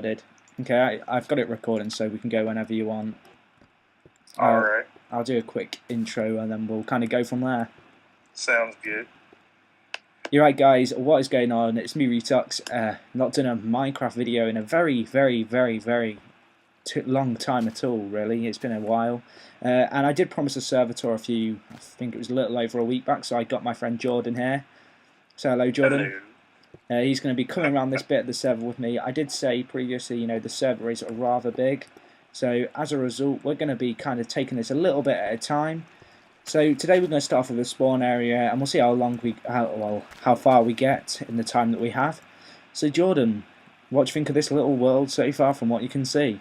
Okay, I've got it recording, so we can go whenever you want. Alright. I'll do a quick intro and then we'll kind of go from there. Sounds good. You're right, guys. What is going on? It's me, Retux. Not done a Minecraft video in a very long time at all, really. It's been a while. And I did promise a server tour I think it was a little over a week back, so I got my friend Jordan here. So hello, Jordan. Hello. He's going to be coming around this bit of the server with me. I did say previously, the server is rather big. So as a result, we're going to be kind of taking this a little bit at a time. So today we're going to start off with the spawn area, and we'll see how far we get in the time that we have. So Jordan, what do you think of this little world so far from what you can see?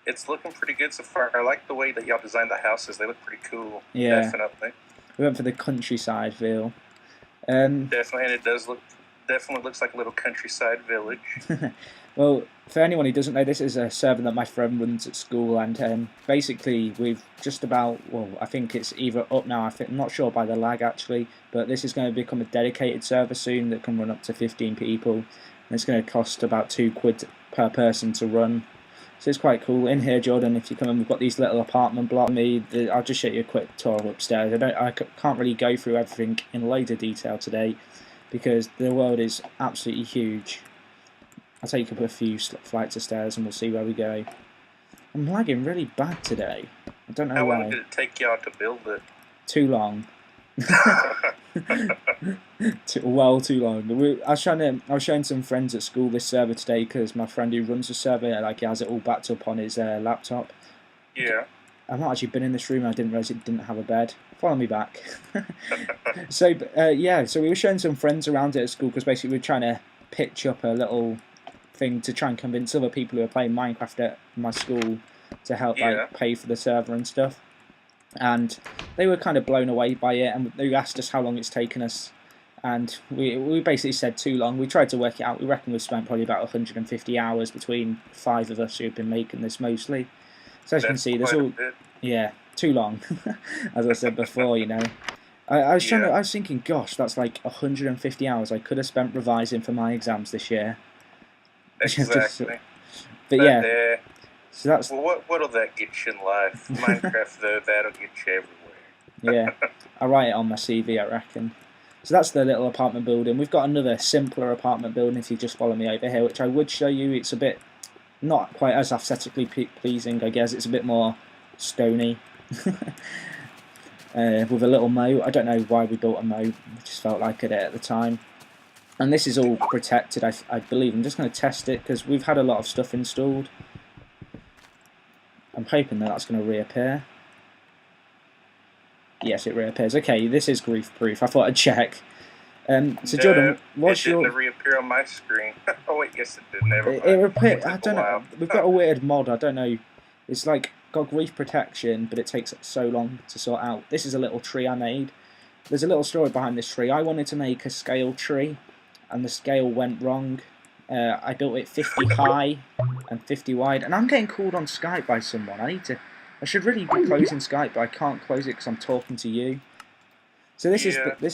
It's looking pretty good so far. I like the way that y'all designed the houses. They look pretty cool. Yeah. Definitely. We went for the countryside feel. Definitely, and it definitely looks like a little countryside village. Well, for anyone who doesn't know, this is a server that my friend runs at school, and basically we've just about, I think it's either up now, I'm not sure by the lag actually, but this is going to become a dedicated server soon that can run up to 15 people, and it's going to cost about £2 per person to run. So it's quite cool. In here, Jordan, if you come in, we've got these little apartment blocks. I'll just show you a quick tour upstairs. I can't really go through everything in loads of detail today because the world is absolutely huge. I'll take up a few flights of stairs and we'll see where we go. I'm lagging really bad today. I don't know why. How long did it take y'all to build it? Too long. Well, too long. I was showing some friends at school this server today because my friend who runs the server, he has it all backed up on his laptop. Yeah. I've not actually been in this room. I didn't realise it didn't have a bed. Follow me back. So we were showing some friends around it at school because basically we're trying to pitch up a little thing to try and convince other people who are playing Minecraft at my school to help pay for the server and stuff. And they were kind of blown away by it, and they asked us how long it's taken us, and we basically said too long. We tried to work it out. We reckon we've spent probably about 150 hours between 5 of us who've been making this mostly. So as you can see, there's all too long. As I said before, I was thinking, gosh, that's like 150 hours I could have spent revising for my exams this year. Exactly. So that's. Well, what'll that get you in life? Minecraft, though, that'll get you everywhere. Yeah, I'll write it on my CV, I reckon. So that's the little apartment building. We've got another simpler apartment building if you just follow me over here, which I would show you. It's a bit not quite as aesthetically pleasing, I guess. It's a bit more stony. With a little moat. I don't know why we built a moat. We just felt like it at the time. And this is all protected, I believe. I'm just going to test it because we've had a lot of stuff installed. I'm hoping that's going to reappear. Yes, it reappears. Okay, this is grief-proof. I thought I'd check. So Jordan, what's your? It didn't reappear on my screen. Oh wait, yes it did. Never mind. It reappeared. I don't know. We've got a weird mod. I don't know. It's like got grief protection, but it takes so long to sort out. This is a little tree I made. There's a little story behind this tree. I wanted to make a scale tree, and the scale went wrong. I built it 50 high and 50 wide, and I'm getting called on Skype by someone. I should really be closing Skype, but I can't close it because I'm talking to you. So this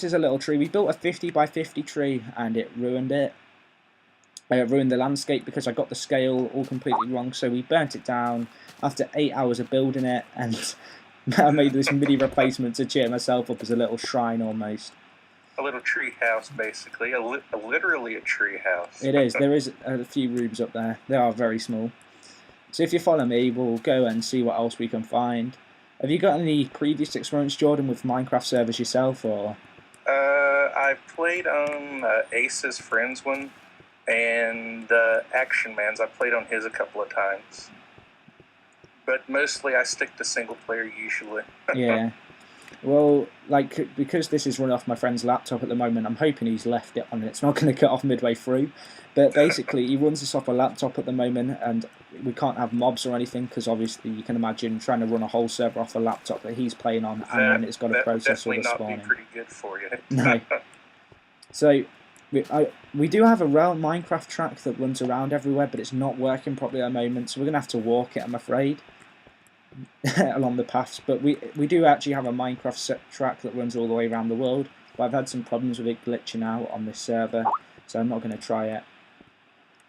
is a little tree. We built a 50 by 50 tree, and it ruined it. It ruined the landscape because I got the scale all completely wrong. So we burnt it down after 8 hours of building it, and I made this mini replacement to cheer myself up as a little shrine almost. A little tree house, basically. Literally a tree house. It is. There is a few rooms up there. They are very small. So if you follow me, we'll go and see what else we can find. Have you got any previous experience, Jordan, with Minecraft servers yourself, or? I played on Ace's friends one, and Action Man's. I played on his a couple of times. But mostly I stick to single player usually. Yeah. Well, because this is run off my friend's laptop at the moment, I'm hoping he's left it on. It's not going to cut off midway through. But basically, he runs this off a laptop at the moment, and we can't have mobs or anything because obviously you can imagine trying to run a whole server off a laptop that he's playing on, and then it's got to process all the spawning. Definitely not be pretty good for you. No. So we do have a real Minecraft track that runs around everywhere, but it's not working properly at the moment, so we're going to have to walk it, I'm afraid. Along the paths, but we do actually have a Minecraft track that runs all the way around the world, but I've had some problems with it glitching out on this server, so I'm not going to try it.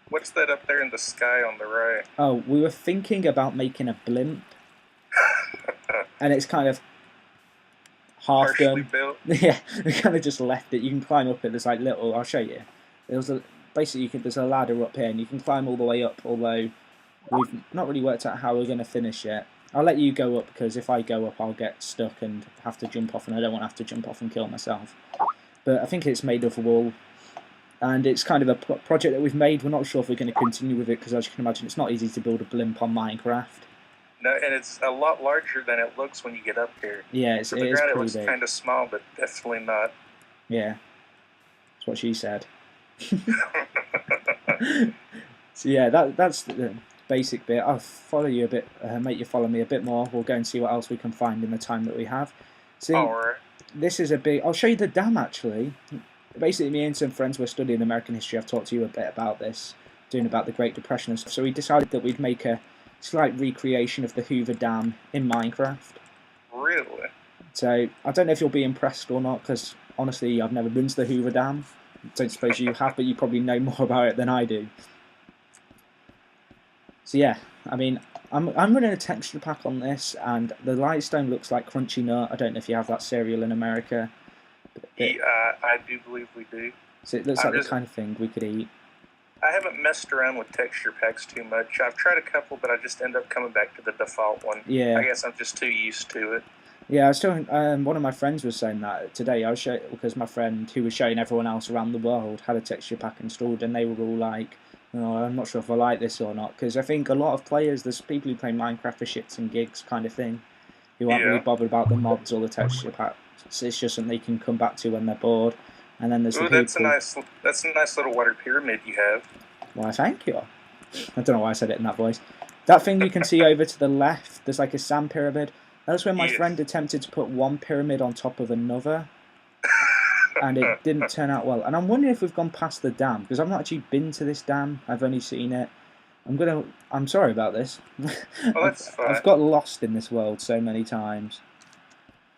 What's that up there in the sky on the right? Oh, we were thinking about making a blimp, and it's kind of half Partially done. built. Yeah, we kind of just left it. You can climb up it. There's like little. I'll show you. Basically there's a ladder up here, and you can climb all the way up. Although we've not really worked out how we're going to finish it. I'll let you go up because if I go up, I'll get stuck and have to jump off, and I don't want to have to jump off and kill myself. But I think it's made of wool, and it's kind of a project that we've made. We're not sure if we're going to continue with it because, as you can imagine, it's not easy to build a blimp on Minecraft. No, and it's a lot larger than it looks when you get up here. Yeah, From the ground, it looks kind of small, but definitely not. Yeah, that's what she said. So yeah, that's the basic bit. I'll follow you a bit, make you follow me a bit more. We'll go and see what else we can find in the time that we have. So Alright. This is a big. I'll show you the dam actually. Basically, me and some friends were studying American history. I've talked to you a bit about this, doing about the Great Depression and stuff. So we decided that we'd make a slight recreation of the Hoover Dam in Minecraft. Really? So I don't know if you'll be impressed or not, because honestly, I've never been to the Hoover Dam. I don't suppose you have, but you probably know more about it than I do. So yeah, I mean, I'm running a texture pack on this, and the Lightstone looks like Crunchy Nut. I don't know if you have that cereal in America. Yeah, I do believe we do. So it looks like the kind of thing we could eat. I haven't messed around with texture packs too much. I've tried a couple, but I just end up coming back to the default one. Yeah. I guess I'm just too used to it. Yeah, I was telling one of my friends was saying that today. I was showing because my friend who was showing everyone else around the world had a texture pack installed, and they were all like, "Oh, I'm not sure if I like this or not." Because I think a lot of players, there's people who play Minecraft for shits and gigs, kind of thing, who aren't really bothered about the mods or the texture packs. It's just something they can come back to when they're bored. And then there's that's a nice little water pyramid you have. Why, thank you. I don't know why I said it in that voice. That thing you can see over to the left, there's like a sand pyramid. That's when my friend attempted to put one pyramid on top of another, and it didn't turn out well. And I'm wondering if we've gone past the dam, because I've not actually been to this dam. I've only seen it. I'm sorry about this. Well, that's fine. I've got lost in this world so many times.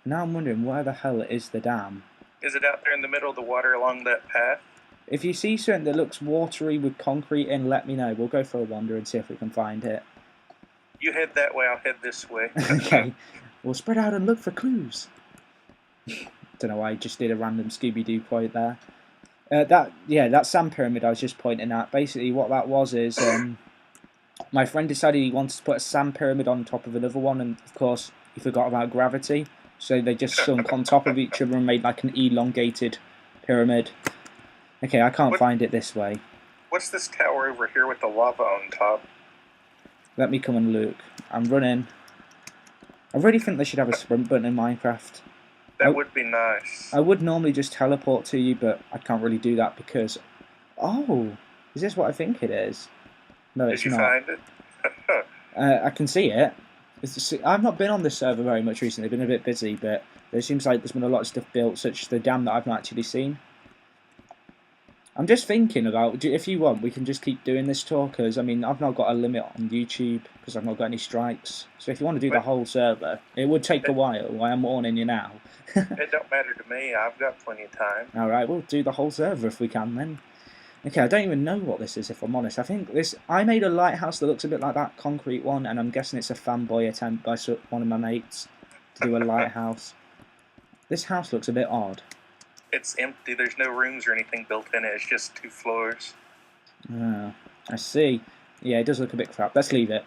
Now I'm wondering where the hell is the dam. Is it out there in the middle of the water along that path? If you see something that looks watery with concrete in, let me know. We'll go for a wander and see if we can find it. You head that way, I'll head this way. Okay. We'll spread out and look for clues. Don't know why I just did a random Scooby-Doo quote there. That sand pyramid I was just pointing at. Basically what that was is my friend decided he wanted to put a sand pyramid on top of another one, and of course he forgot about gravity. So they just sunk on top of each other and made like an elongated pyramid. Okay, I can't find it this way. What's this tower over here with the lava on top? Let me come and look. I'm running. I really think they should have a sprint button in Minecraft. That would be nice. I would normally just teleport to you, but I can't really do that because... Oh, is this what I think it is? No, it's not. Did you find it? I can see it. I've not been on this server very much recently. I've been a bit busy, but it seems like there's been a lot of stuff built, such as the dam that I've not actually seen. I'm just thinking about, if you want, we can just keep doing this tour, because, I mean, I've not got a limit on YouTube, because I've not got any strikes. So if you want to do the whole server, it would take a while. I am warning you now. It don't matter to me. I've got plenty of time. Alright, we'll do the whole server if we can, then. Okay, I don't even know what this is, if I'm honest. I made a lighthouse that looks a bit like that concrete one, and I'm guessing it's a fanboy attempt by one of my mates to do a lighthouse. This house looks a bit odd. It's empty. There's no rooms or anything built in it. It's just 2 floors. Oh, I see. Yeah, it does look a bit crap. Let's leave it.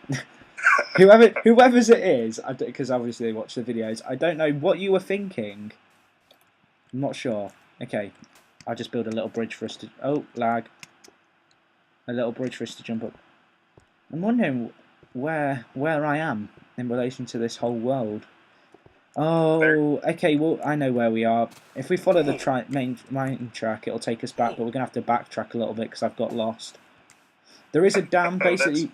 Whoever's it is, because obviously they watch the videos, I don't know what you were thinking. I'm not sure. Okay, I'll just build a little bridge for us to... Oh, lag. A little bridge for us to jump up. I'm wondering where I am in relation to this whole world. Oh, okay, well, I know where we are. If we follow the main track, it'll take us back, but we're going to have to backtrack a little bit because I've got lost. There is a dam, basically.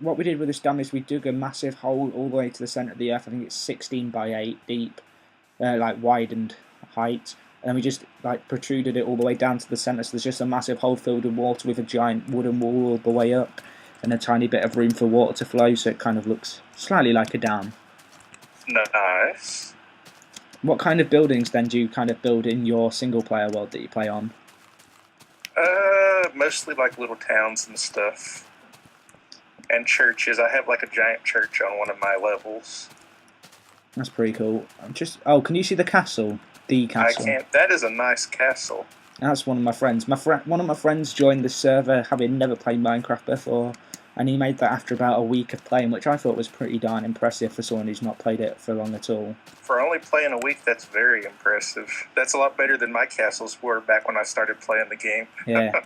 What we did with this dam is we dug a massive hole all the way to the centre of the earth. I think it's 16 by 8 deep, like wide and height. And we just like protruded it all the way down to the centre, so there's just a massive hole filled with water with a giant wooden wall all the way up, and a tiny bit of room for water to flow, so it kind of looks slightly like a dam. Nice. What kind of buildings then do you kind of build in your single player world that you play on? mostly like little towns and stuff. And churches. I have like a giant church on one of my levels. That's pretty cool. Oh, can you see the castle? The castle. I can't. That is a nice castle. That's one of my friends. One of my friends joined the server having never played Minecraft before, and he made that after about a week of playing, which I thought was pretty darn impressive for someone who's not played it for long at all. For only playing a week, that's very impressive. That's a lot better than my castles were back when I started playing the game. Yeah.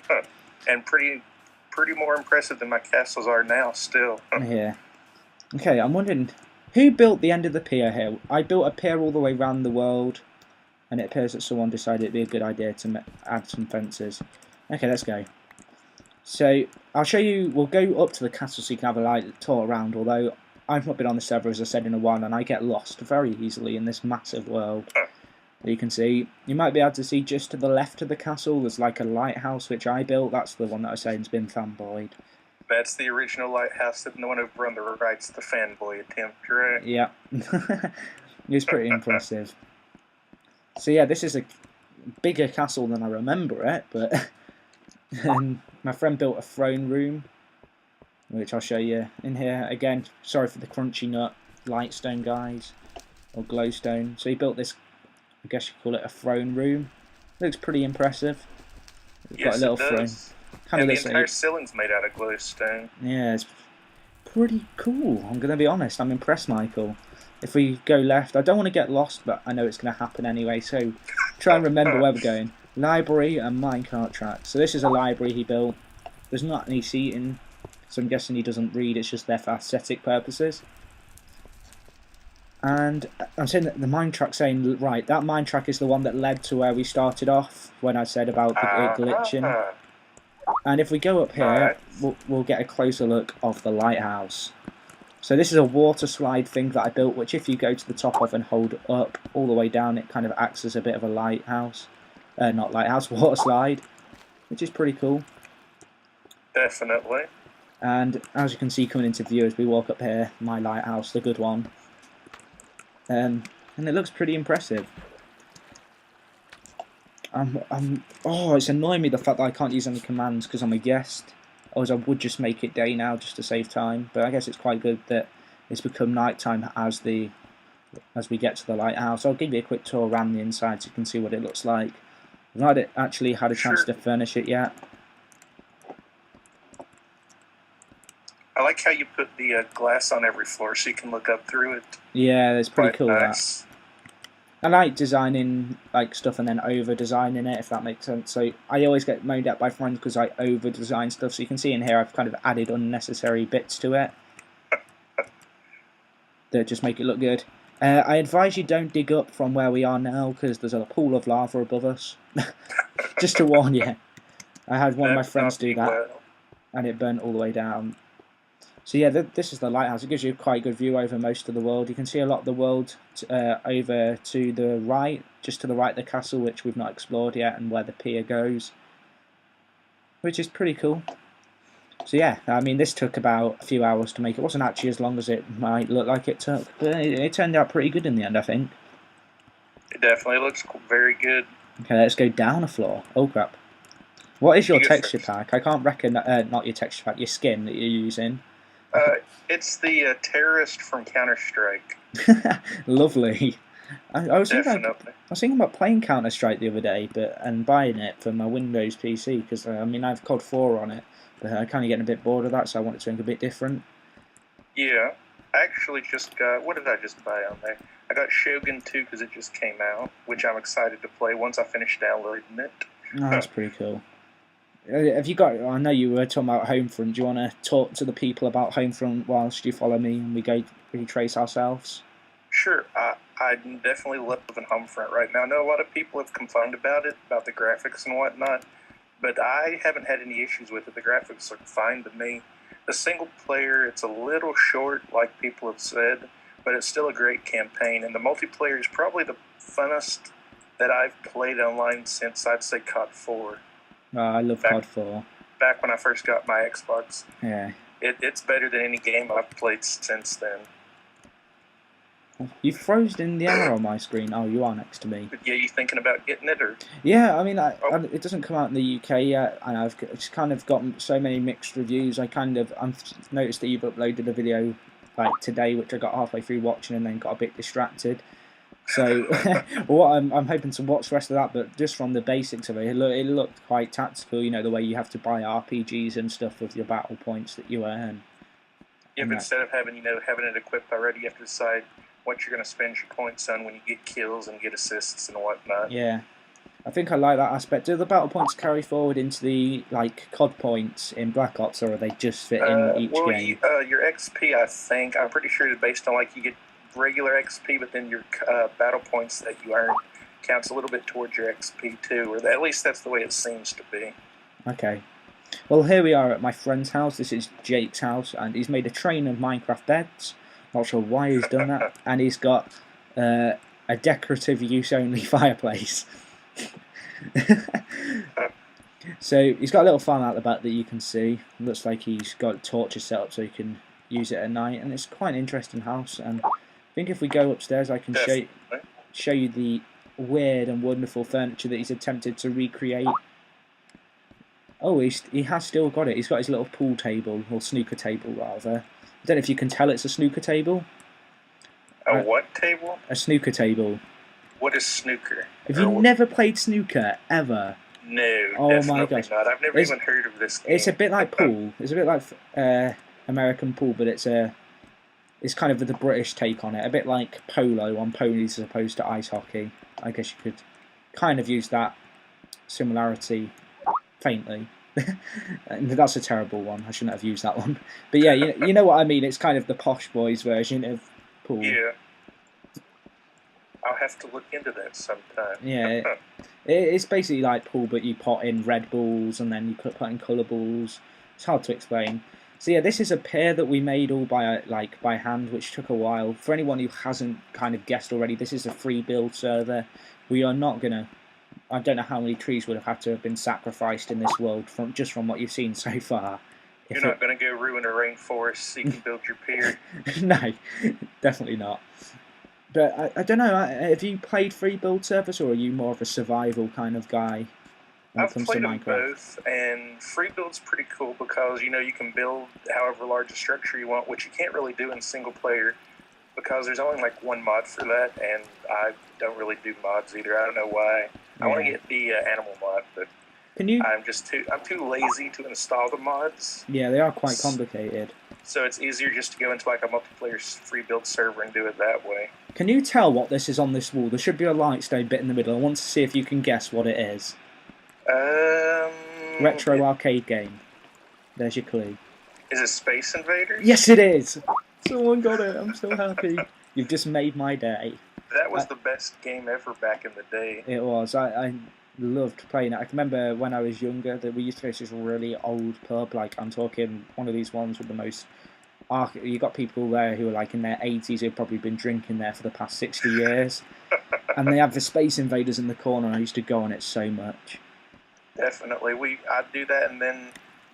And pretty more impressive than my castles are now still. Yeah. Okay, I'm wondering, who built the end of the pier here? I built a pier all the way around the world, and it appears that someone decided it'd be a good idea to add some fences. Okay, let's go. So, I'll show you, we'll go up to the castle so you can have a light tour around, although I've not been on the server, as I said, in a while, and I get lost very easily in this massive world. You can see, you might be able to see just to the left of the castle, there's like a lighthouse which I built. That's the one that I say has been fanboyed. That's the original lighthouse, and the one over on the right's the fanboy attempt, right? Yeah. It's pretty impressive. So yeah, this is a bigger castle than I remember it, but my friend built a throne room, which I'll show you in here. Again, sorry for the crunchy nut, lightstone guys, or glowstone. So he built this, I guess you call it a throne room. Looks pretty impressive. It's Yes, got a little it does. throne. And the entire ceiling's made out of glowstone. Yeah, it's pretty cool. I'm going to be honest. I'm impressed, Michael. If we go left, I don't want to get lost, but I know it's going to happen anyway, so try and remember where we're going. Library and minecart track. So this is a library he built. There's not any seating, so I'm guessing he doesn't read. It's just there for aesthetic purposes. And I'm saying that the mine track saying, right, that mine track is the one that led to where we started off when I said about it glitching. And if we go up here, we'll get a closer look of the lighthouse. So this is a water slide thing that I built, which if you go to the top of and hold up all the way down, it kind of acts as a bit of a lighthouse. Not lighthouse, water slide, which is pretty cool. Definitely. And as you can see coming into view as we walk up here, my lighthouse, the good one. And it looks pretty impressive. Oh, it's annoying me the fact that I can't use any commands because I'm a guest. Otherwise I would just make it day now just to save time. But I guess it's quite good that it's become nighttime as we get to the lighthouse. I'll give you a quick tour around the inside so you can see what it looks like. I've not actually had a chance to furnish it yet. I like how you put the glass on every floor so you can look up through it. Yeah, it's pretty cool. Nice. That. I like designing like stuff and then over designing it, if that makes sense. So I always get moaned at by friends because I over design stuff. So you can see in here I've kind of added unnecessary bits to it that just make it look good. I advise you don't dig up from where we are now because there's a pool of lava above us. Just to warn you. I had one of my friends do that and it burnt all the way down. So yeah, this is the lighthouse. It gives you a quite good view over most of the world. You can see a lot of the world over to the right, just to the right of the castle, which we've not explored yet, and where the pier goes, which is pretty cool. So yeah, I mean, this took about a few hours to make. It wasn't actually as long as it might look like it took, but it turned out pretty good in the end, I think. It definitely looks very good. Okay, let's go down a floor. Oh crap. What is your texture pack? I can't reckon, not your texture pack, your skin that you're using. It's the terrorist from Counter-Strike. Lovely. I was thinking about playing Counter-Strike the other day, and buying it for my Windows PC because I mean I have COD 4 on it, but I'm kind of getting a bit bored of that, so I wanted something a bit different. Yeah, I actually just got. What did I just buy on there? I got Shogun 2 because it just came out, which I'm excited to play once I finish downloading it. Oh, that's pretty cool. Have you got? I know you were talking about Homefront. Do you want to talk to the people about Homefront whilst you follow me and we go retrace ourselves? Sure. I'm definitely loving Homefront right now. I know a lot of people have complained about it, about the graphics and whatnot, but I haven't had any issues with it. The graphics look fine to me. The single player, it's a little short, like people have said, but it's still a great campaign. And the multiplayer is probably the funnest that I've played online since, I'd say, COD 4. Oh, I love COD 4. Back when I first got my Xbox. Yeah. It's better than any game I've played since then. You've frozen in the air on my screen. Oh, you are next to me. But yeah, you thinking about getting it, or? Yeah, I mean, it doesn't come out in the UK yet, and I've just kind of gotten so many mixed reviews. I've noticed that you've uploaded a video like today, which I got halfway through watching and then got a bit distracted. So, what I'm hoping to watch the rest of that, but just from the basics of it, it looked quite tactical. You know, the way you have to buy RPGs and stuff with your battle points that you earn. Yeah, but instead of having it equipped already, you have to decide what you're going to spend your points on when you get kills and get assists and whatnot. Yeah, I think I like that aspect. Do the battle points carry forward into the like COD points in Black Ops, or are they just fit in each game? Your XP, I'm pretty sure is based on like you get regular XP, but then your battle points that you earn counts a little bit towards your XP too, or at least that's the way it seems to be. Okay. Well, here we are at my friend's house. This is Jake's house, and he's made a train of Minecraft beds. Not sure why he's done that. And he's got a decorative use-only fireplace. So he's got a little fan out the back that you can see. Looks like he's got torches set up so you can use it at night. And it's quite an interesting house. And I think if we go upstairs, I can show you the weird and wonderful furniture that he's attempted to recreate. Oh, he has still got it. He's got his little pool table, or snooker table, rather. I don't know if you can tell it's a snooker table. A what table? A snooker table. What is snooker? Have you never played snooker, ever? No, oh my gosh. Not. I've never even heard of this game. It's a bit like pool. It's a bit like American pool, but it's kind of the British take on it. A bit like polo on ponies as opposed to ice hockey. I guess you could kind of use that similarity faintly. That's a terrible one. I shouldn't have used that one. But yeah, you know what I mean. It's kind of the posh boys version of pool. Yeah. I'll have to look into that sometime. Yeah, it's basically like pool, but you pot in red balls and then you put in colour balls. It's hard to explain. So yeah, this is a pair that we made all by hand, which took a while. For anyone who hasn't kind of guessed already, this is a free build server. We are not gonna. I don't know how many trees would have had to have been sacrificed in this world from what you've seen so far. You're not going to go ruin a rainforest so you can build your pier? No, definitely not. But I don't know, have you played free build servers, or are you more of a survival kind of guy when it comes to Minecraft? I've played them both, and free build's pretty cool because, you can build however large a structure you want, which you can't really do in single player because there's only like one mod for that, and I don't really do mods either. I don't know why. I want to get the animal mod, but I'm too lazy to install the mods. Yeah, they are quite complicated. So it's easier just to go into like a multiplayer free build server and do it that way. Can you tell what this is on this wall? There should be a lightstone bit in the middle. I want to see if you can guess what it is. Retro arcade game. There's your clue. Is it Space Invaders? Yes, it is! Someone got it. I'm so happy. You've just made my day. That was the best game ever back in the day. It was. I loved playing it. I can remember when I was younger that we used to go to this really old pub. Like, I'm talking one of these ones with the most... You got people there who are like in their 80s who've probably been drinking there for the past 60 years. And they have the Space Invaders in the corner, and I used to go on it so much. Definitely. I'd do that, and then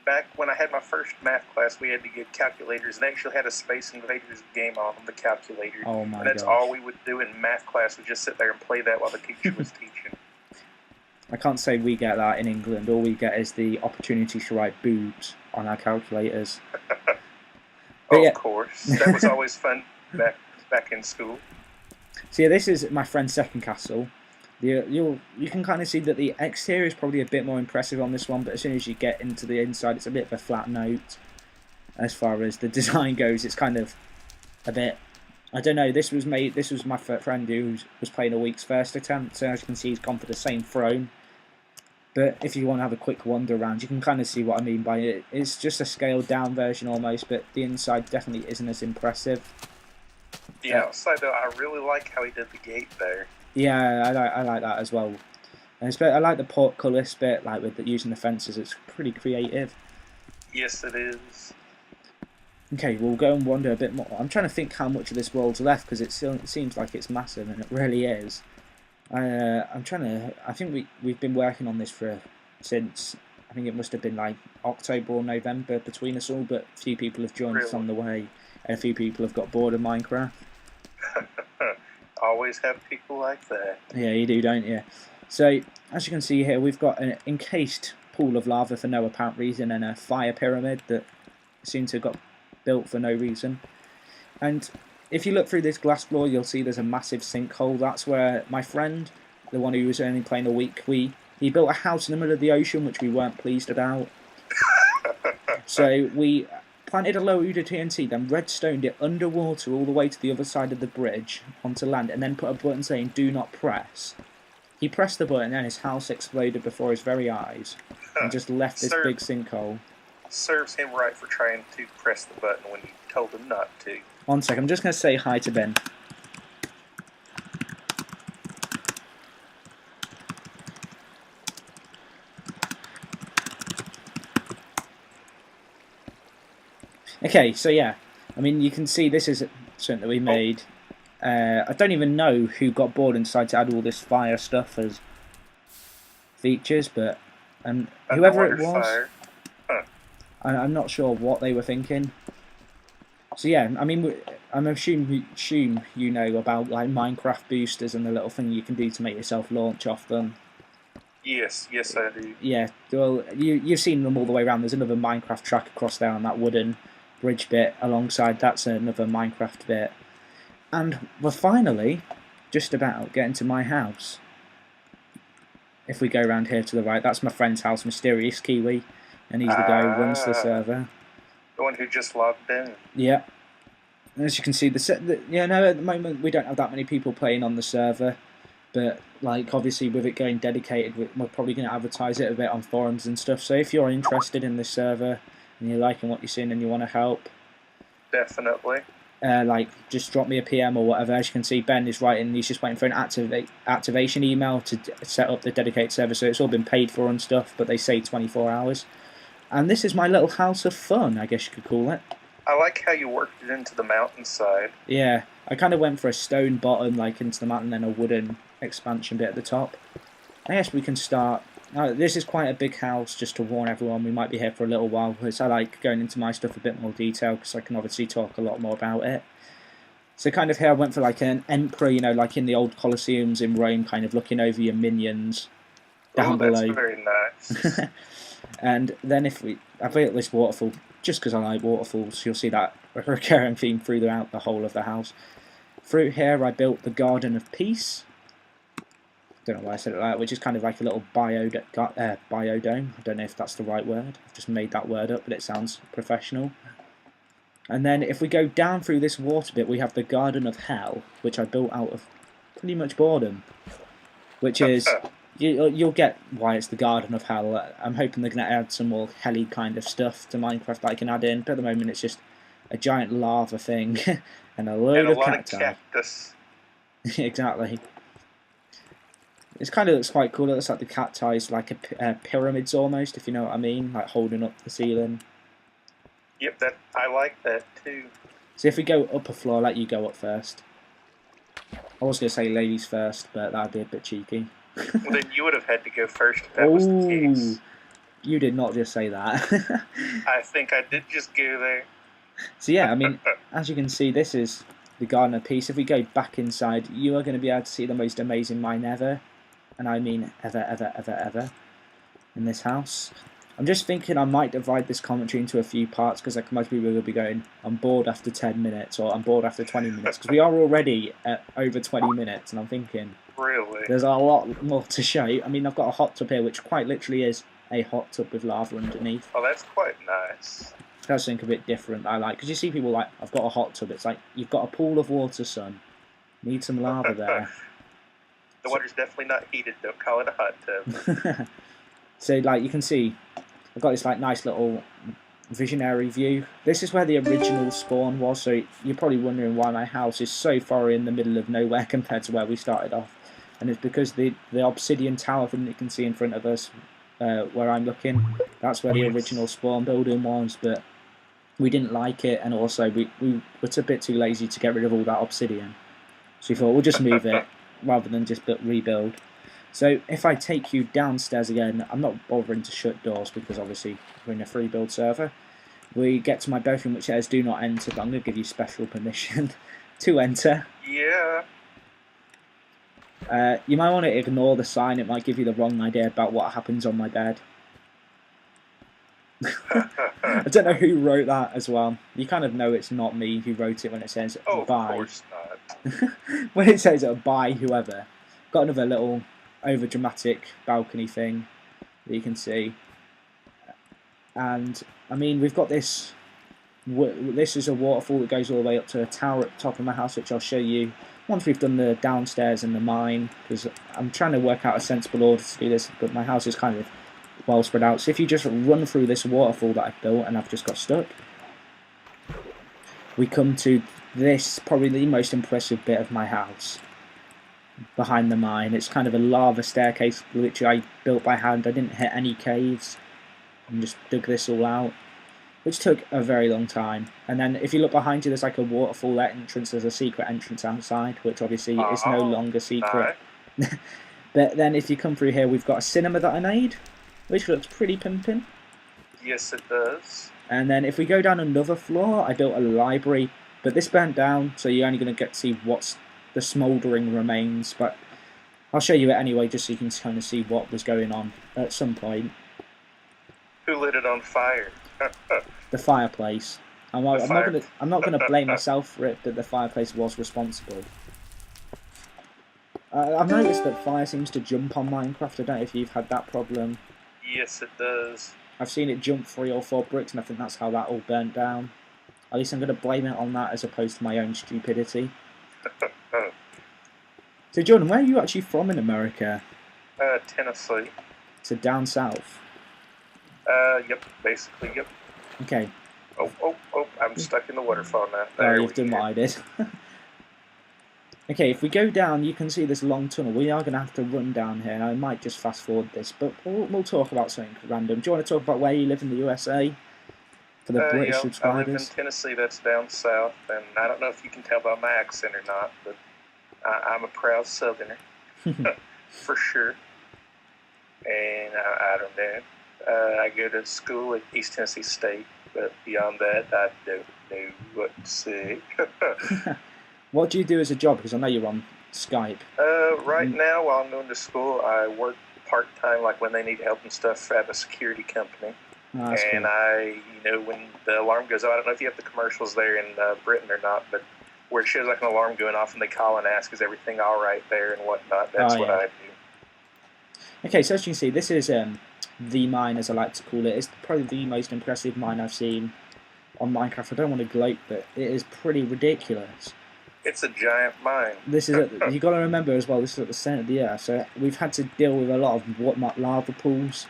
back when I had my first math class, we had to get calculators, and they actually had a Space Invaders game on the calculator. Oh my And that's all we would do in math class, was just sit there and play that while the teacher was teaching. I can't say we get that in England. All we get is the opportunity to write boobs on our calculators. Of course. That was always fun back in school. So yeah, this is my friend's second castle. You can kind of see that the exterior is probably a bit more impressive on this one, but as soon as you get into the inside, it's a bit of a flat note. As far as the design goes, it's kind of a bit... I don't know, this was my friend who was playing a week's first attempt, so as you can see, he's gone for the same throne. But if you want to have a quick wander around, you can kind of see what I mean by it. It's just a scaled down version almost, but the inside definitely isn't as impressive. The outside, though, I really like how he did the gate there. Yeah, I like that as well. And I like the portcullis bit, like with using the fences. It's pretty creative. Yes, it is. Okay, we'll go and wander a bit more. I'm trying to think how much of this world's left, because it seems like it's massive, and it really is. I think we've been working on this since, I think it must have been like October or November between us all, but a few people have joined us on the way, and a few people have got bored of Minecraft. Always have people like that. Yeah, you do, don't you? So, as you can see here, we've got an encased pool of lava for no apparent reason and a fire pyramid that seems to have got built for no reason. And if you look through this glass floor, you'll see there's a massive sinkhole. That's where my friend, the one who was only playing a week, he built a house in the middle of the ocean, which we weren't pleased about. So we planted a load of TNT, then redstoned it underwater all the way to the other side of the bridge onto land, and then put a button saying "Do not press." He pressed the button, and his house exploded before his very eyes, and just left this big sinkhole. Serves him right for trying to press the button when you told him not to. One sec, I'm just going to say hi to Ben. Okay, so yeah, I mean, you can see this is something that we made. I don't even know who got bored and decided to add all this fire stuff as features, but whoever it was, I'm not sure what they were thinking. So yeah, I mean, I'm assume you know about like Minecraft boosters and the little thing you can do to make yourself launch off them. Yes, I do. Yeah, well, you've seen them all the way around. There's another Minecraft track across there on that wooden bridge bit alongside. That's another Minecraft bit. And we're finally just about getting to my house. If we go around here to the right, that's my friend's house, Mysterious Kiwi, and he's the guy who runs the server. The one who just logged in. Yeah. As you can see, at the moment we don't have that many people playing on the server, but like obviously with it going dedicated, we're probably going to advertise it a bit on forums and stuff. So if you're interested in this server and you're liking what you're seeing and you want to help, definitely. Like just drop me a PM or whatever. As you can see, Ben is writing. He's just waiting for an activation email to set up the dedicated server. So it's all been paid for and stuff, but they say 24 hours. And this is my little house of fun, I guess you could call it. I like how you worked it into the mountainside. Yeah, I kind of went for a stone bottom, like into the mountain, and then a wooden expansion bit at the top. I guess we can start. This is quite a big house, just to warn everyone. We might be here for a little while, because I like going into my stuff a bit more detail, because I can obviously talk a lot more about it. So kind of here I went for like an emperor, you know, like in the old Colosseums in Rome, kind of looking over your minions down below. That's very nice. And then I built this waterfall just because I like waterfalls. You'll see that recurring theme throughout the whole of the house. Through here I built the Garden of Peace. Don't know why I said it like that, which is kind of like a little biodome. I don't know if that's the right word. I've just made that word up, but it sounds professional. And then if we go down through this water bit, we have the Garden of Hell, which I built out of pretty much boredom. Which is... You'll get why it's the Garden of Hell. I'm hoping they're going to add some more helly kind of stuff to Minecraft that I can add in. But at the moment it's just a giant lava thing and a load of cacti. Of cactus. Exactly. It kind of looks quite cool. It looks like the cacti is like a pyramids almost, if you know what I mean, like holding up the ceiling. Yep, I like that too. So if we go up a floor, I'll let you go up first. I was going to say ladies first, but that'd be a bit cheeky. Well, then you would have had to go first if that was the case. You did not just say that. I think I did just go there. So yeah, I mean, as you can see, this is the Garden of Peace. If we go back inside, you are going to be able to see the most amazing mine ever. And I mean ever in this house. I'm just thinking I might divide this commentary into a few parts because like most people will be going, I'm bored after 10 minutes or I'm bored after 20 minutes because we are already at over 20 minutes and I'm thinking really there's a lot more to show. I mean, I've got a hot tub here which quite literally is a hot tub with lava underneath. Oh, that's quite nice. That's something a bit different I like because you see people like, I've got a hot tub. It's like, you've got a pool of water, son. Need some lava there. The water's definitely not heated. Don't call it a hot tub. So like you can see, I've got this like nice little visionary view. This is where the original spawn was, so you're probably wondering why my house is so far in the middle of nowhere compared to where we started off. And it's because the obsidian tower that you can see in front of us, where I'm looking, that's where the original spawn building was, but we didn't like it, and also we were a bit too lazy to get rid of all that obsidian. So we thought we'll just move it, rather than just rebuild. So if I take you downstairs again, I'm not bothering to shut doors because obviously we're in a free build server. We get to my bedroom which says do not enter, but I'm going to give you special permission to enter. Yeah. You might want to ignore the sign. It might give you the wrong idea about what happens on my bed. I don't know who wrote that as well. You kind of know it's not me who wrote it when it says Of course not. when it says by whoever. Got another little over dramatic balcony thing that you can see. And I mean, we've got this. This is a waterfall that goes all the way up to the tower at the top of my house, which I'll show you once we've done the downstairs and the mine, because I'm trying to work out a sensible order to do this, but my house is kind of well spread out. So if you just run through this waterfall that I've built and I've just got stuck, we come to this, probably the most impressive bit of my house, behind the mine. It's kind of a lava staircase, which I built by hand. I didn't hit any caves and just dug this all out, which took a very long time. And then if you look behind you, there's like a waterfall entrance. There's a secret entrance outside, which obviously is no longer secret. Right. But then if you come through here, we've got a cinema that I made, which looks pretty pimping. Yes, it does. And then if we go down another floor, I built a library, but this burnt down, so you're only going to get to see what's the smouldering remains. But I'll show you it anyway, just so you can kind of see what was going on at some point. Who lit it on fire? The fireplace. I'm not gonna blame myself for it, but the fireplace was responsible. I've noticed that fire seems to jump on Minecraft. I don't know if you've had that problem. Yes, it does. I've seen it jump 3 or 4 bricks, and I think that's how that all burnt down. At least I'm going to blame it on that as opposed to my own stupidity. So, Jordan, where are you actually from in America? Tennessee. So down south? Yep, basically, yep. Okay. Oh, I'm stuck in the waterfall now. There you've done what I did. Okay, if we go down, you can see this long tunnel. We are going to have to run down here. I might just fast forward this, but we'll talk about something random. Do you want to talk about where you live in the USA? For the British subscribers? I live in Tennessee, that's down south, and I don't know if you can tell by my accent or not, but I'm a proud Southerner, for sure. And I don't know. I go to school at East Tennessee State, but beyond that, I don't know what to say. What do you do as a job? Because I know you're on Skype. Right now, while I'm going to school, I work part-time, like when they need help and stuff, at a security company. Oh, and cool. When the alarm goes off, I don't know if you have the commercials there in Britain or not, but where it shows like an alarm going off and they call and ask, is everything all right there and whatnot. That's what I do. Okay, so as you can see, this is the mine, as I like to call it. It's probably the most impressive mine I've seen on Minecraft. I don't want to gloat, but it is pretty ridiculous. It's a giant mine. This is you got to remember as well. This is at the centre of the earth, so we've had to deal with a lot of lava pools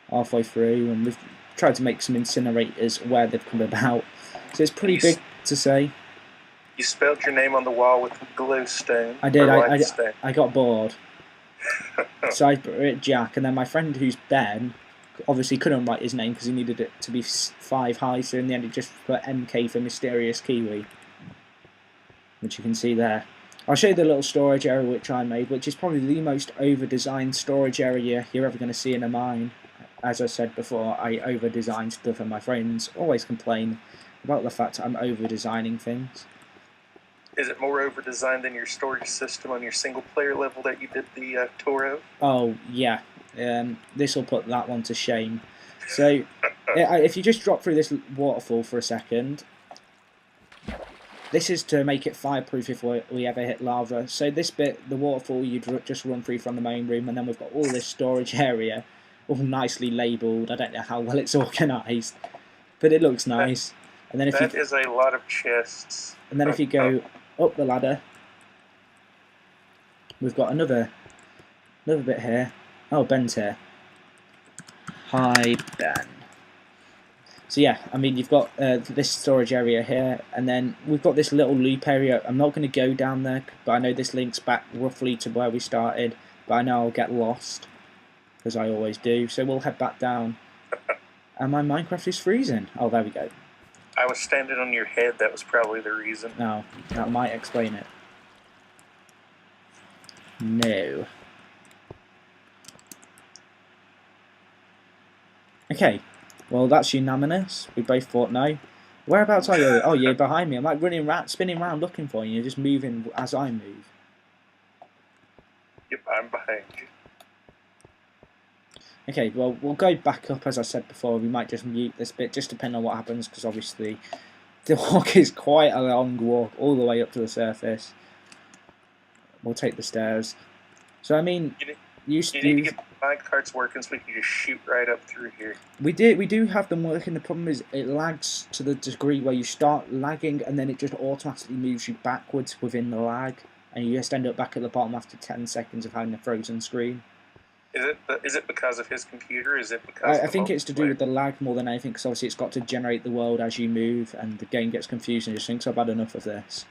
halfway through, and we've tried to make some incinerators where they've come about. So it's pretty big to say. You spelled your name on the wall with glowstone. I did. I got bored, so I put it Jack, and then my friend who's Ben obviously couldn't write his name because he needed it to be 5 high. So in the end, he just put MK for Mysterious Kiwi, which you can see there. I'll show you the little storage area which I made, which is probably the most over-designed storage area you're ever going to see in a mine. As I said before, I over-design stuff, and my friends always complain about the fact I'm over-designing things. Is it more over-designed than your storage system on your single-player level that you did the tour of? Oh, yeah. This will put that one to shame. So, if you just drop through this waterfall for a second, this is to make it fireproof if we ever hit lava. So this bit, the waterfall, you'd just run through from the main room, and then we've got all this storage area, all nicely labelled. I don't know how well it's organised, but it looks nice. And then that is a lot of chests. And then if you go up the ladder, we've got another bit here. Oh, Ben's here. Hi, Ben. So yeah, I mean, you've got this storage area here, and then we've got this little loop area. I'm not going to go down there, but I know this links back roughly to where we started, but I know I'll get lost, as I always do, so we'll head back down. And my Minecraft is freezing. Oh, there we go. I was standing on your head, that was probably the reason. No, that might explain it. No. Okay. Well, that's unanimous. We both thought no. Whereabouts are you? Oh, you're behind me. I'm like running around, spinning around looking for you. You're just moving as I move. Yep, I'm behind you. Okay, well, we'll go back up, as I said before. We might just mute this bit, just depending on what happens, because obviously the walk is quite a long walk all the way up to the surface. We'll take the stairs. So, I mean, you need to get my carts working so we can just shoot right up through here. We do have them working. The problem is it lags to the degree where you start lagging and then it just automatically moves you backwards within the lag, and you just end up back at the bottom after 10 seconds of having a frozen screen. Is it because of his computer? Is it because I think it's to do with the lag more than anything, because obviously it's got to generate the world as you move, and the game gets confused and just thinks I've had enough of this.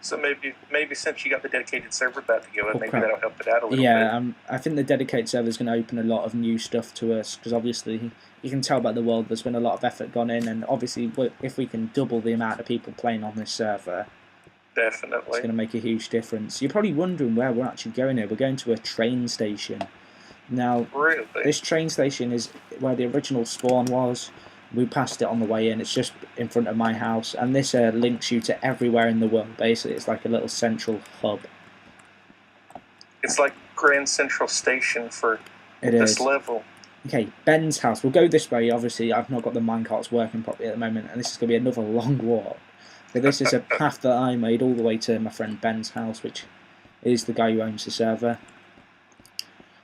So maybe since you got the dedicated server about to go in, maybe that'll help it out a little bit. Yeah, I think the dedicated server is going to open a lot of new stuff to us, because obviously you can tell by the world there's been a lot of effort gone in, and obviously if we can double the amount of people playing on this server, definitely, it's going to make a huge difference. You're probably wondering where we're actually going here. We're going to a train station. Now, really? This train station is where the original spawn was. We passed it on the way in. It's just in front of my house, and this links you to everywhere in the world. Basically, it's like a little central hub. It's like Grand Central Station for this level. Okay, Ben's house. We'll go this way. Obviously, I've not got the minecarts working properly at the moment, and this is going to be another long walk. So this is a path that I made all the way to my friend Ben's house, which is the guy who owns the server.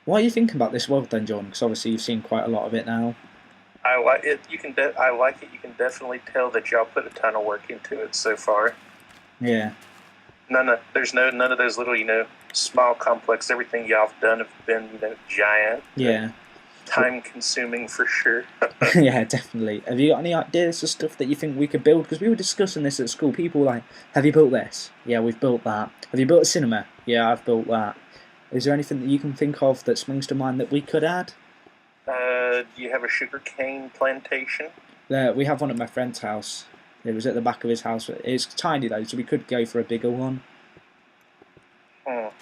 What are you thinking about this world then, John? Because obviously you've seen quite a lot of it now. I like it. I like it. You can definitely tell that y'all put a ton of work into it so far. Yeah. There's none of those little, small complex. Everything y'all have done have been, giant. Yeah. Time consuming for sure. Yeah, definitely. Have you got any ideas of stuff that you think we could build? Because we were discussing this at school. People were like, have you built this? Yeah, we've built that. Have you built a cinema? Yeah, I've built that. Is there anything that you can think of that springs to mind that we could add? Do you have a sugarcane plantation? We have one at my friend's house. It was at the back of his house. It's tiny though, so we could go for a bigger one.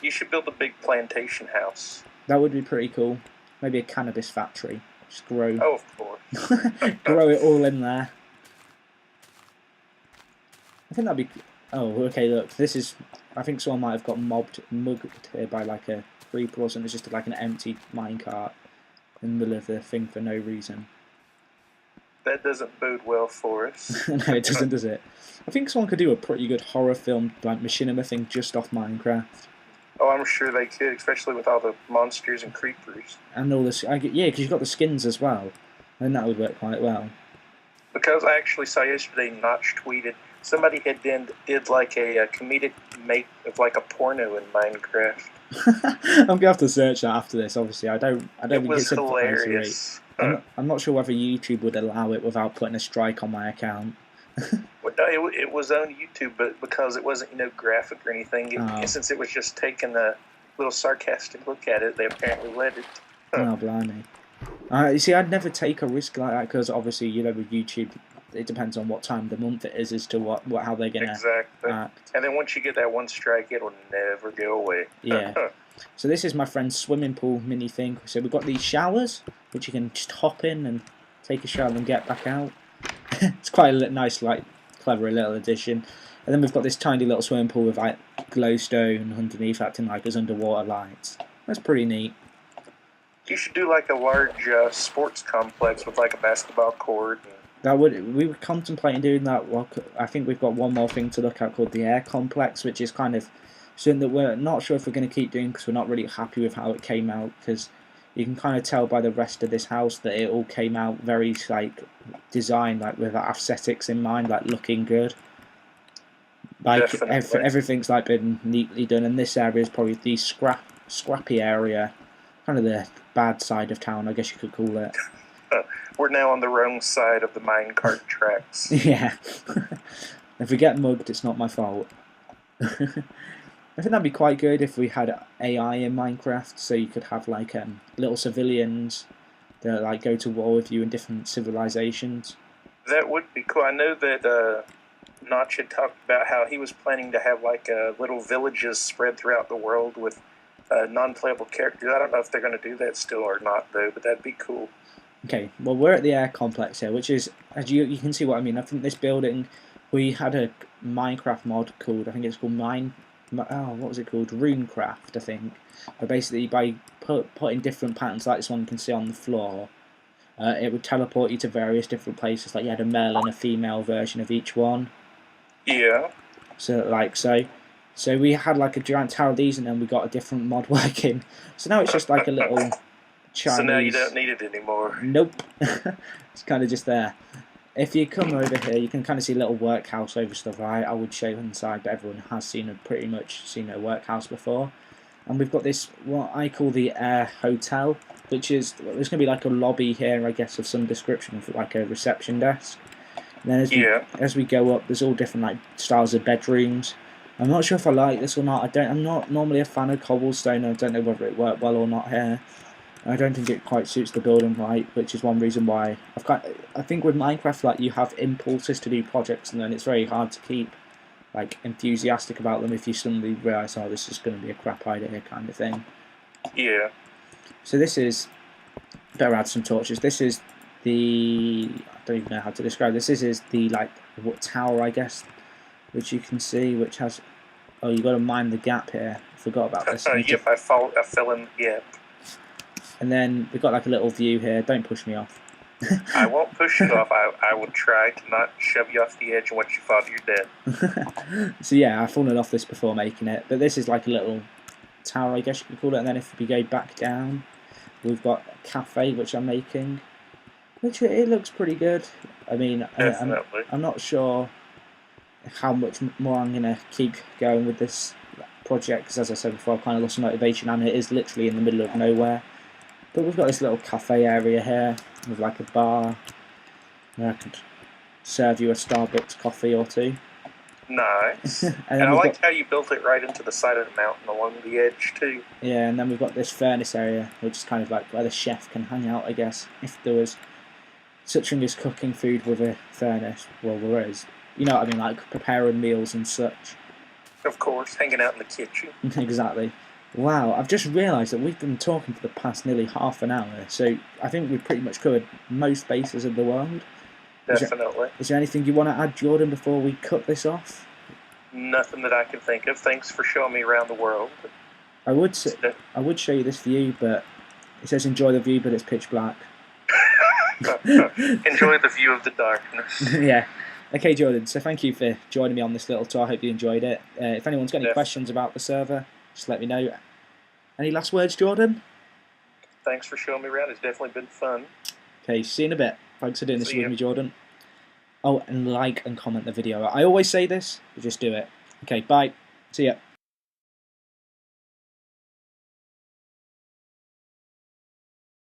You should build a big plantation house. That would be pretty cool. Maybe a cannabis factory. Just grow. Oh, of course. Grow it all in there. I think that'd be. Oh, okay. Look, this is. I think someone might have got mugged here by like a creeper or something. It's just like an empty minecart in the middle of the thing for no reason. That doesn't bode well for us. No, it doesn't, does it? I think someone could do a pretty good horror film, like machinima thing, just off Minecraft. Oh, I'm sure they could, especially with all the monsters and creepers. And all this, yeah, because you've got the skins as well. And that would work quite well. Because I actually saw yesterday, Notch tweeted somebody had did like a comedic make of like a porno in Minecraft. I'm gonna have to search that after this. Obviously, I don't think was it's hilarious. I'm not sure whether YouTube would allow it without putting a strike on my account. Well, no, it was on YouTube, but because it wasn't graphic or anything, since it was just taking a little sarcastic look at it, they apparently let it. Oh, blimey! You see, I'd never take a risk like that because obviously, with YouTube, it depends on what time of the month it is as to how they're gonna act. And then once you get that one strike, it'll never go away. Yeah. So this is my friend's swimming pool mini thing. So we've got these showers, which you can just hop in and take a shower and get back out. It's quite a nice, clever little addition. And then we've got this tiny little swimming pool with glowstone underneath, acting like as underwater lights. That's pretty neat. You should do like a large sports complex with like a basketball court. We were contemplating doing that. Well, I think we've got one more thing to look at called the air complex, which is kind of something that we're not sure if we're going to keep doing because we're not really happy with how it came out. Because you can kind of tell by the rest of this house that it all came out very designed with aesthetics in mind, looking good. Everything's been neatly done, and this area is probably the scrappy area, kind of the bad side of town, I guess you could call it. We're now on the wrong side of the minecart tracks. Yeah. If we get mugged, it's not my fault. I think that'd be quite good if we had AI in Minecraft, so you could have little civilians that go to war with you in different civilizations. That would be cool. I know that Notch had talked about how he was planning to have little villages spread throughout the world with non-playable characters. I don't know if they're going to do that still or not, though, but that'd be cool. Okay, well, we're at the air complex here, which is, as you can see what I mean. I think this building, we had a Minecraft mod called, I think it's called what was it called? Runecraft, I think. Where basically by putting different patterns like this one you can see on the floor, it would teleport you to various different places. Like you had a male and a female version of each one. Yeah. So we had like a giant tower of these, and then we got a different mod working. So now it's just like a little Chinese. So now you don't need it anymore. Nope. It's kind of just there. If you come over here, you can kind of see a little workhouse over stuff. I would show inside, but everyone has pretty much seen a workhouse before. And we've got this, what I call the Air Hotel, which is, there's going to be like a lobby here, I guess, of some description, for like a reception desk. And then as we go up, there's all different like styles of bedrooms. I'm not sure if I like this or not. I'm not normally a fan of cobblestone. I don't know whether it worked well or not here. I don't think it quite suits the building right, which is one reason why I think with Minecraft, like, you have impulses to do projects, and then it's very hard to keep like enthusiastic about them if you suddenly realise, oh, this is going to be a crap idea kind of thing. Yeah. So this is, better add some torches. This is the, I don't even know how to describe this. This is the like tower, I guess, which you can see, which has, oh, you got to mind the gap here. I forgot about this. Yep, I fell in the gap. And then we've got like a little view here. Don't push me off. I won't push you off. I will try to not shove you off the edge, and once you fall, you're dead. So yeah, I've fallen off this before making it. But this is like a little tower, I guess you could call it. And then if we go back down, we've got a cafe, which I'm making. Which it looks pretty good. I mean, I'm not sure how much more I'm going to keep going with this project, because as I said before, I've kind of lost motivation, and it is literally in the middle of nowhere. But we've got this little cafe area here with like a bar where I could serve you a Starbucks coffee or two. Nice. and I liked how you built it right into the side of the mountain along the edge too. Yeah, and then we've got this furnace area, which is kind of like where the chef can hang out, I guess. If there was such thing as cooking food with a furnace, well, there is. You know what I mean, like preparing meals and such. Of course, hanging out in the kitchen. Exactly. Wow, I've just realised that we've been talking for the past nearly half an hour, so I think we've pretty much covered most bases of the world. Definitely. Is there anything you want to add, Jordan, before we cut this off? Nothing that I can think of. Thanks for showing me around the world. I would show you this view, but it says enjoy the view, but it's pitch black. Enjoy the view of the darkness. Yeah. Okay, Jordan, so thank you for joining me on this little tour. I hope you enjoyed it. If anyone's got any questions about the server, just let me know. Any last words, Jordan? Thanks for showing me around. It's definitely been fun. Okay, see you in a bit. Thanks for doing this with me, Jordan. Oh, and like and comment the video. I always say this, but just do it. Okay, bye. See ya.